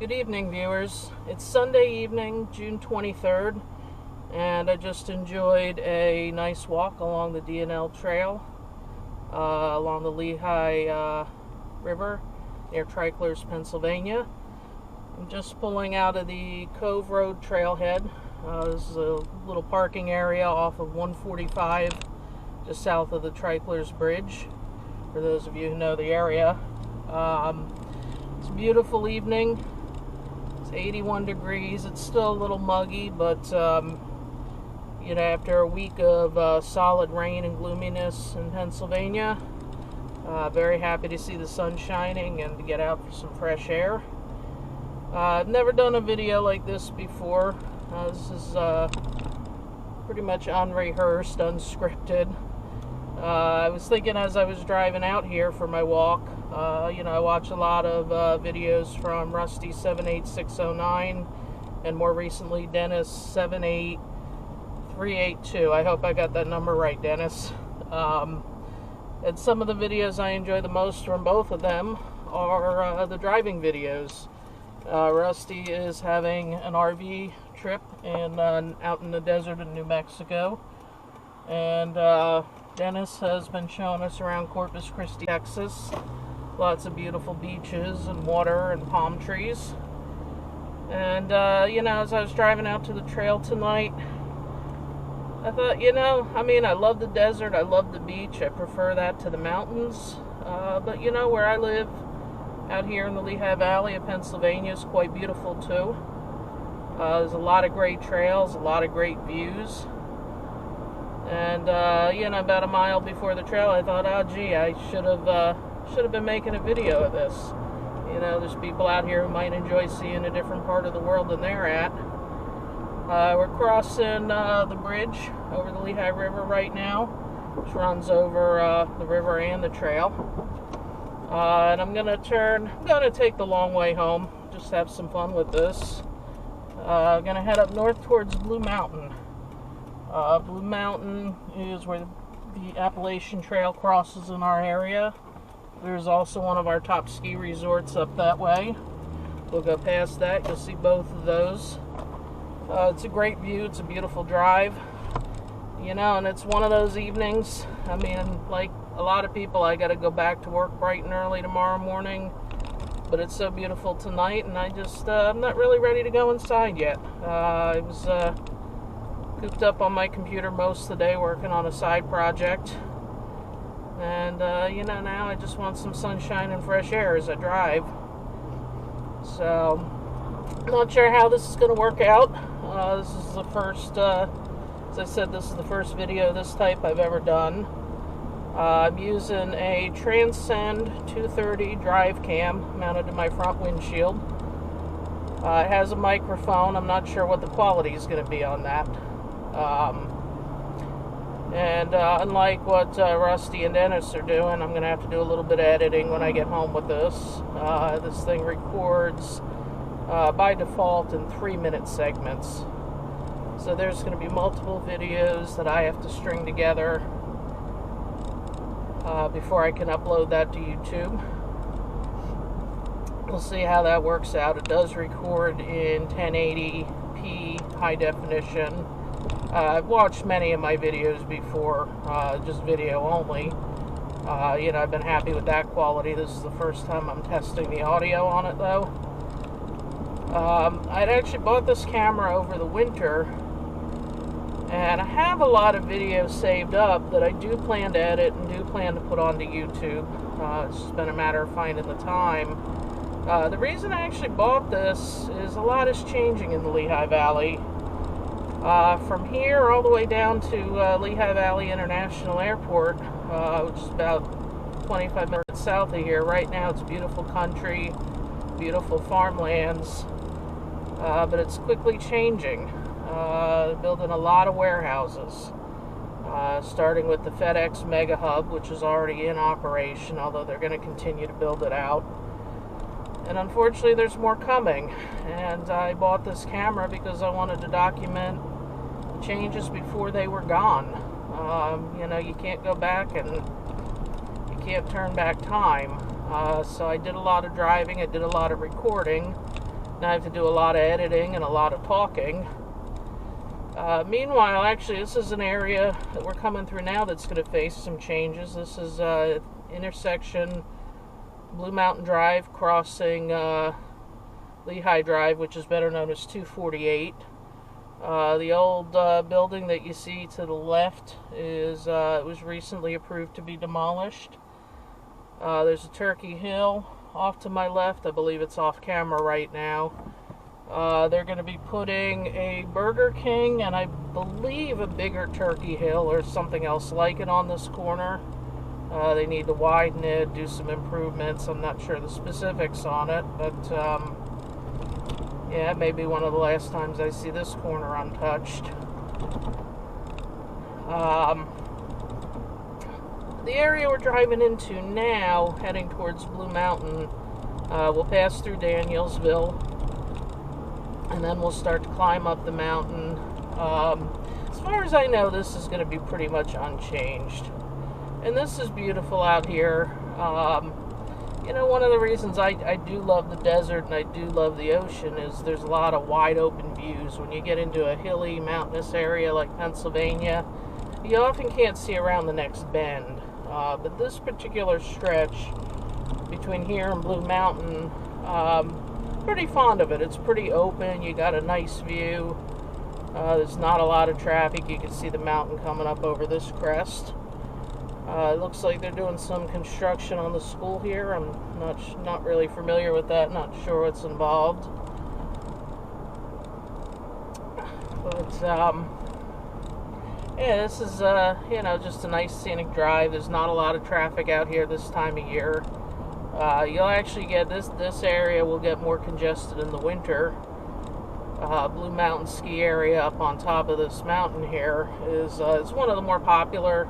Good evening, viewers. It's Sunday evening, June 23rd, and I just enjoyed a nice walk along the DNL Trail, along the Lehigh River near Treichlers, Pennsylvania. I'm just pulling out of the Cove Road trailhead. This is a little parking area off of 145, just south of the Treichlers Bridge, for those of you who know the area. It's a beautiful evening. It's 81 degrees. It's still a little muggy, but after a week of solid rain and gloominess in Pennsylvania, very happy to see the sun shining and to get out for some fresh air. I've never done a video like this before. This is pretty much unrehearsed, unscripted. I was thinking as I was driving out here for my walk, I watch a lot of videos from Rusty 78609 and more recently Dennis 78382. I hope I got that number right, Dennis. And some of the videos I enjoy the most from both of them are the driving videos. Rusty is having an RV trip out in the desert in New Mexico, and Dennis has been showing us around Corpus Christi, Texas. Lots of beautiful beaches and water and palm trees. And as I was driving out to the trail tonight, I thought, I love the desert, I love the beach, I prefer that to the mountains. But where I live, out here in the Lehigh Valley of Pennsylvania, is quite beautiful too. There's a lot of great trails, a lot of great views. And about a mile before the trail, I thought, oh gee, I should have been making a video of this. There's people out here who might enjoy seeing a different part of the world than they're at. We're crossing the bridge over the Lehigh River right now, which runs over the river and the trail. And I'm gonna take the long way home, just have some fun with this. I'm gonna head up north towards Blue Mountain. Blue Mountain is where the Appalachian Trail crosses in our area. There's also one of our top ski resorts up that way. We'll go past that, you'll see both of those. It's a great view, it's a beautiful drive. And it's one of those evenings, like a lot of people, I gotta go back to work bright and early tomorrow morning. But it's so beautiful tonight, and I'm not really ready to go inside yet. I was cooped up on my computer most of the day working on a side project. And, now I just want some sunshine and fresh air as I drive. So, I'm not sure how this is going to work out. This is the first, as I said, this is the first video of this type I've ever done. I'm using a Transcend 230 drive cam mounted to my front windshield. It has a microphone. I'm not sure what the quality is going to be on that. Unlike what Rusty and Dennis are doing, I'm going to have to do a little bit of editing when I get home with this. This thing records by default in 3-minute segments. So there's going to be multiple videos that I have to string together before I can upload that to YouTube. We'll see how that works out. It does record in 1080p high definition. I've watched many of my videos before, just video only. I've been happy with that quality. This is the first time I'm testing the audio on it, though. I'd actually bought this camera over the winter, and I have a lot of videos saved up that I do plan to edit and do plan to put onto YouTube. It's just been a matter of finding the time. The reason I actually bought this is a lot is changing in the Lehigh Valley. From here all the way down to Lehigh Valley International Airport, which is about 25 minutes south of here. Right now it's beautiful country, beautiful farmlands, but it's quickly changing. They're building a lot of warehouses, starting with the FedEx Mega Hub, which is already in operation, although they're going to continue to build it out. And unfortunately there's more coming, and I bought this camera because I wanted to document the changes before they were gone. You can't go back and you can't turn back time. So I did a lot of driving, I did a lot of recording, Now I have to do a lot of editing and a lot of talking. Meanwhile, actually, this is an area that we're coming through now that's going to face some changes. This is intersection Blue Mountain Drive crossing Lehigh Drive, which is better known as 248. The old building that you see to the left is it was recently approved to be demolished. There's a Turkey Hill off to my left. I believe it's off camera right now. They're going to be putting a Burger King and I believe a bigger Turkey Hill or something else like it on this corner. They need to widen it, do some improvements. I'm not sure the specifics on it, but yeah, it may be one of the last times I see this corner untouched. The area we're driving into now, heading towards Blue Mountain, we'll pass through Danielsville, and then we'll start to climb up the mountain. As far as I know, this is going to be pretty much unchanged. And this is beautiful out here. You know, one of the reasons I do love the desert and I do love the ocean is there's a lot of wide open views. When you get into a hilly, mountainous area like Pennsylvania, you often can't see around the next bend. But this particular stretch between here and Blue Mountain, pretty fond of it. It's pretty open. You got a nice view. There's not a lot of traffic. You can see the mountain coming up over this crest. It looks like they're doing some construction on the school here. I'm not really familiar with that. Not sure what's involved. But yeah, this is you know, just a nice scenic drive. There's not a lot of traffic out here this time of year. You'll actually get this area will get more congested in the winter. Blue Mountain ski area up on top of this mountain here is it's one of the more popular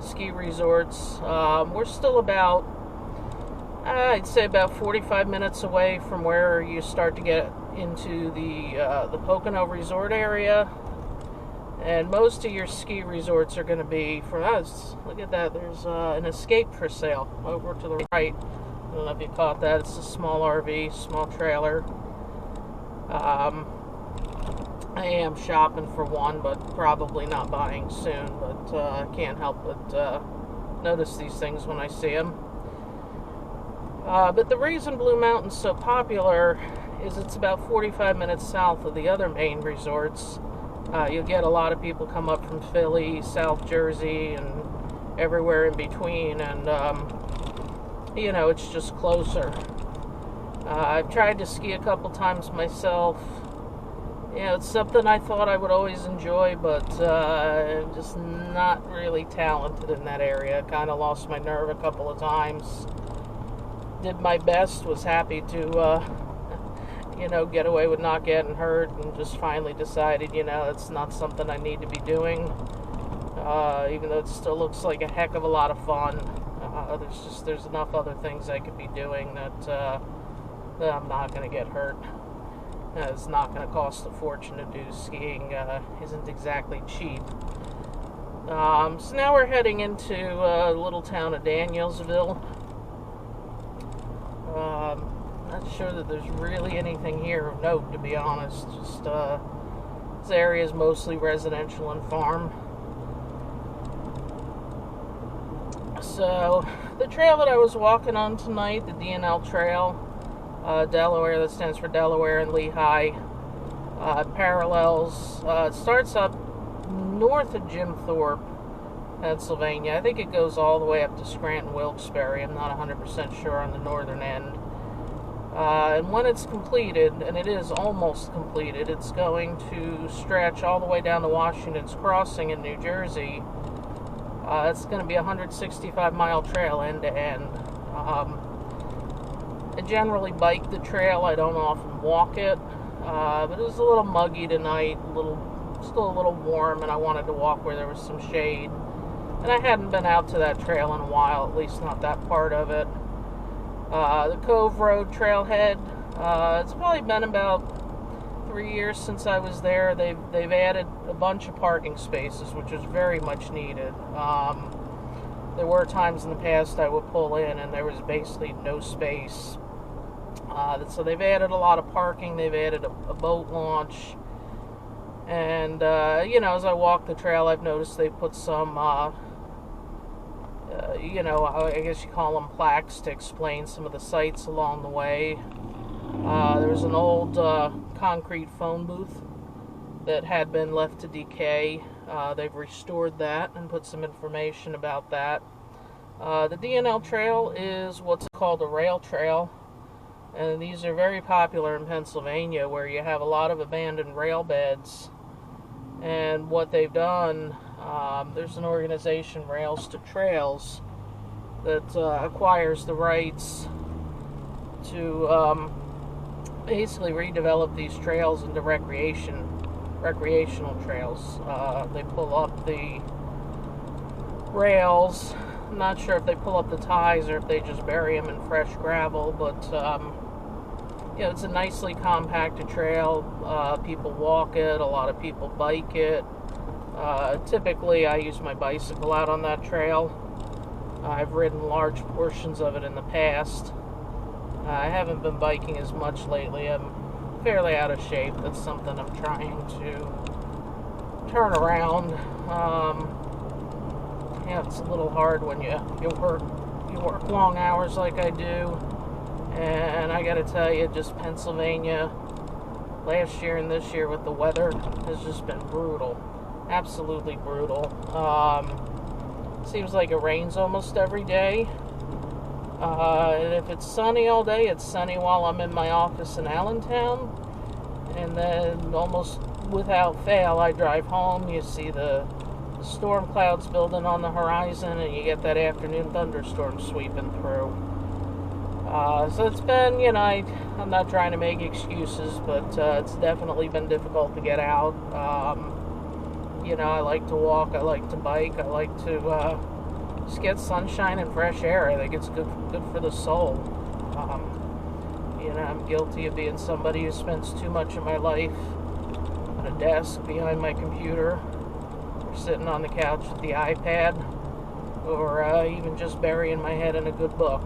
ski resorts. We're still about, I'd say about 45 minutes away from where you start to get into the Pocono Resort area. And most of your ski resorts are going to be, for us, look at that, there's an Escape for sale over to the right. I don't know if you caught that. It's a small RV, small trailer. I am shopping for one, but probably not buying soon. But I can't help but notice these things when I see them. But the reason Blue Mountain's so popular is it's about 45 minutes south of the other main resorts. You'll get a lot of people come up from Philly, South Jersey, and everywhere in between. And, you know, it's just closer. I've tried to ski a couple times myself. Yeah, it's something I thought I would always enjoy, but I'm just not really talented in that area. I kind of lost my nerve a couple of times. Did my best, was happy to, you know, get away with not getting hurt, and just finally decided, you know, it's not something I need to be doing. Even though it still looks like a heck of a lot of fun. There's enough other things I could be doing that I'm not going to get hurt. It's not going to cost a fortune to do. Skiing isn't exactly cheap. So now we're heading into the little town of Danielsville. Not sure that there's really anything here of note, to be honest. Just this area is mostly residential and farm. So the trail that I was walking on tonight, the DNL Trail, Delaware, that stands for Delaware and Lehigh, parallels, it starts up north of Jim Thorpe, Pennsylvania. I think it goes all the way up to Scranton, Wilkes-Barre. I'm not 100% sure on the northern end. And when it's completed, and it is almost completed, it's going to stretch all the way down to Washington's Crossing in New Jersey. It's going to be a 165-mile trail end to end. I generally bike the trail. I don't often walk it. But it was a little muggy tonight, still a little warm, and I wanted to walk where there was some shade. And I hadn't been out to that trail in a while, at least not that part of it. The Cove Road trailhead, it's probably been about 3 years since I was there. They've added a bunch of parking spaces, which is very much needed. There were times in the past I would pull in and there was basically no space. So they've added a lot of parking. They've added a boat launch. And, you know, as I walk the trail, I've noticed they put some, you know, I guess you call them plaques to explain some of the sights along the way. There's an old concrete phone booth that had been left to decay. They've restored that and put some information about that. The DNL Trail is what's called a rail trail. And these are very popular in Pennsylvania, where you have a lot of abandoned rail beds. And what they've done, there's an organization, Rails to Trails, that acquires the rights to basically redevelop these trails into recreational trails. They pull up the rails. I'm not sure if they pull up the ties or if they just bury them in fresh gravel, but you know, it's a nicely compacted trail. People walk it, a lot of people bike it. Typically, I use my bicycle out on that trail. I've ridden large portions of it in the past. I haven't been biking as much lately. I'm fairly out of shape. That's something I'm trying to turn around. Yeah, it's a little hard when you work long hours like I do. And I gotta tell you, just Pennsylvania last year and this year with the weather has just been brutal. Absolutely brutal. Seems like it rains almost every day. And if it's sunny all day, it's sunny while I'm in my office in Allentown. And then almost without fail, I drive home, you see the storm clouds building on the horizon, and you get that afternoon thunderstorm sweeping through. So it's been, you know, I'm not trying to make excuses, but it's definitely been difficult to get out. You know, I like to walk, I like to bike, I like to just get sunshine and fresh air. I think it's good for the soul. You know, I'm guilty of being somebody who spends too much of my life at a desk behind my computer, or sitting on the couch with the iPad, or even just burying my head in a good book.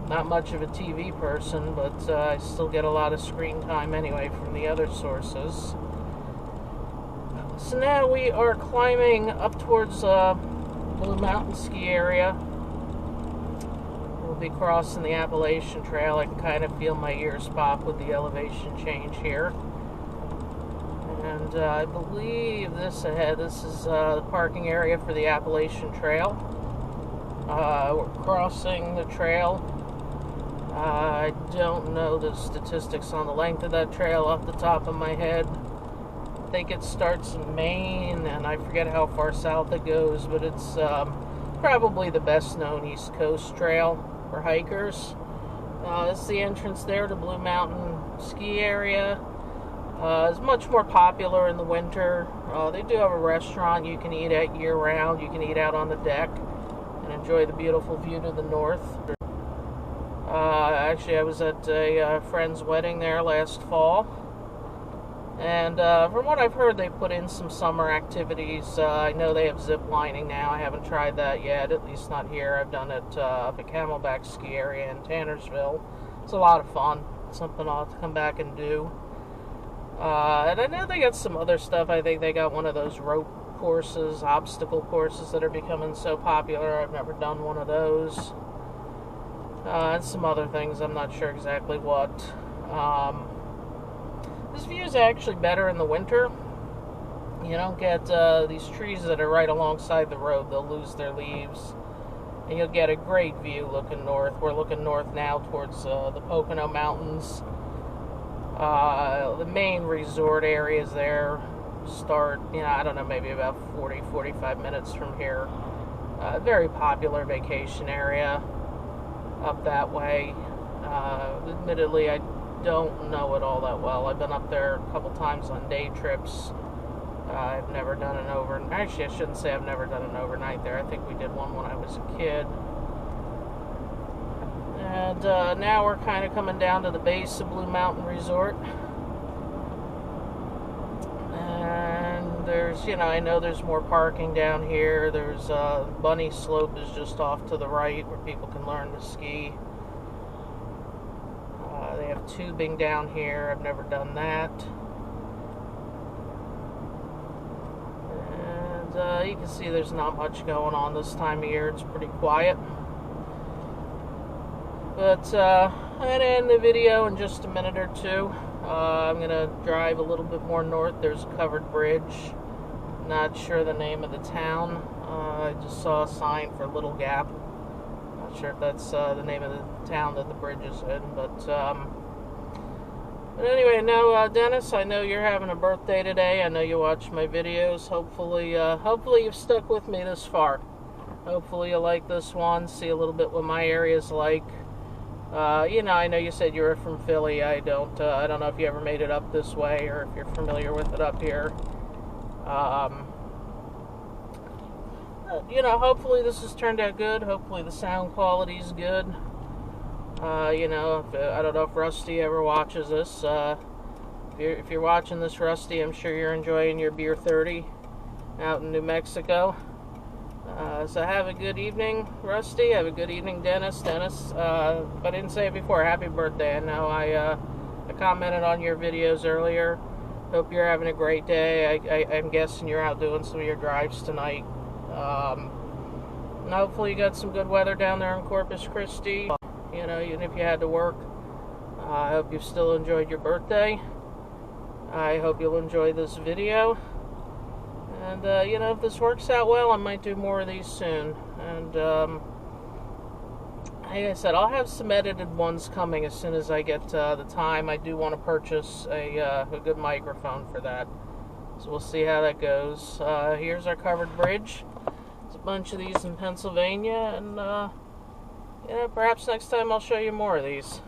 Not much of a TV person, but I still get a lot of screen time anyway from the other sources. So now we are climbing up towards Blue Mountain ski area. We'll be crossing the Appalachian Trail. I can kind of feel my ears pop with the elevation change here. And I believe this is the parking area for the Appalachian Trail. We're crossing the trail. I don't know the statistics on the length of that trail off the top of my head. I think it starts in Maine, and I forget how far south it goes, but it's probably the best known East Coast trail for hikers. This is the entrance there to Blue Mountain ski area. It's much more popular in the winter. They do have a restaurant you can eat at year-round. You can eat out on the deck and enjoy the beautiful view to the north. Actually, I was at a friend's wedding there last fall, and from what I've heard, they put in some summer activities. I know they have zip lining now. I haven't tried that yet, at least not here. I've done it up at Camelback Ski Area in Tannersville. It's a lot of fun. It's something I'll have to come back and do. And I know they got some other stuff. I think they got one of those rope courses, obstacle courses that are becoming so popular. I've never done one of those. And some other things, I'm not sure exactly what. This view is actually better in the winter. You don't get these trees that are right alongside the road. They'll lose their leaves. And you'll get a great view looking north. We're looking north now towards the Pocono Mountains. The main resort areas there start, you know, I don't know, maybe about 40-45 minutes from here. Very popular vacation area up that way. Admittedly, I don't know it all that well. I've been up there a couple times on day trips. I've never done an overnight. Actually, I shouldn't say I've never done an overnight there. I think we did one when I was a kid. And now we're kind of coming down to the base of Blue Mountain Resort. And there's, you know, I know there's more parking down here. There's Bunny Slope is just off to the right where people can learn to ski. tubing down here. I've never done that. And you can see there's not much going on this time of year. It's pretty quiet. But I'm going to end the video in just a minute or two. I'm going to drive a little bit more north. There's a covered bridge. Not sure the name of the town. I just saw a sign for Little Gap. Not sure if that's the name of the town that the bridge is in. But anyway, no, Dennis, I know you're having a birthday today. I know you watch my videos. Hopefully you've stuck with me this far. Hopefully you like this one. See a little bit what my area's like. You know, I know you said you were from Philly. I don't know if you ever made it up this way or if you're familiar with it up here. You know, hopefully this has turned out good. Hopefully the sound quality is good. You know, I don't know if Rusty ever watches this. If you're watching this, Rusty, I'm sure you're enjoying your beer 30 out in New Mexico. So have a good evening, Rusty. Have a good evening, Dennis. Dennis, if I didn't say it before, happy birthday. I know I commented on your videos earlier. Hope you're having a great day. I'm guessing you're out doing some of your drives tonight. And hopefully you got some good weather down there in Corpus Christi. You know, even if you had to work. I hope you've still enjoyed your birthday. I hope you'll enjoy this video. And, you know, if this works out well, I might do more of these soon. And, like I said, I'll have some edited ones coming as soon as I get the time. I do want to purchase a good microphone for that. So we'll see how that goes. Here's our covered bridge. There's a bunch of these in Pennsylvania. And, yeah, perhaps next time I'll show you more of these.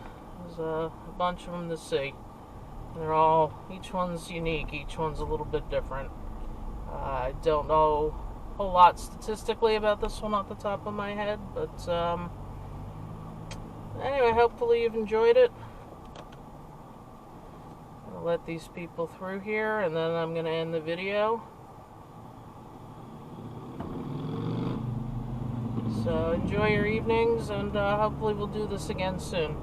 There's a bunch of them to see. They're all, each one's unique. Each one's a little bit different. I don't know a whole lot statistically about this one off the top of my head, but anyway, hopefully you've enjoyed it. I'll let these people through here, and then I'm going to end the video. So enjoy your evenings, and hopefully we'll do this again soon.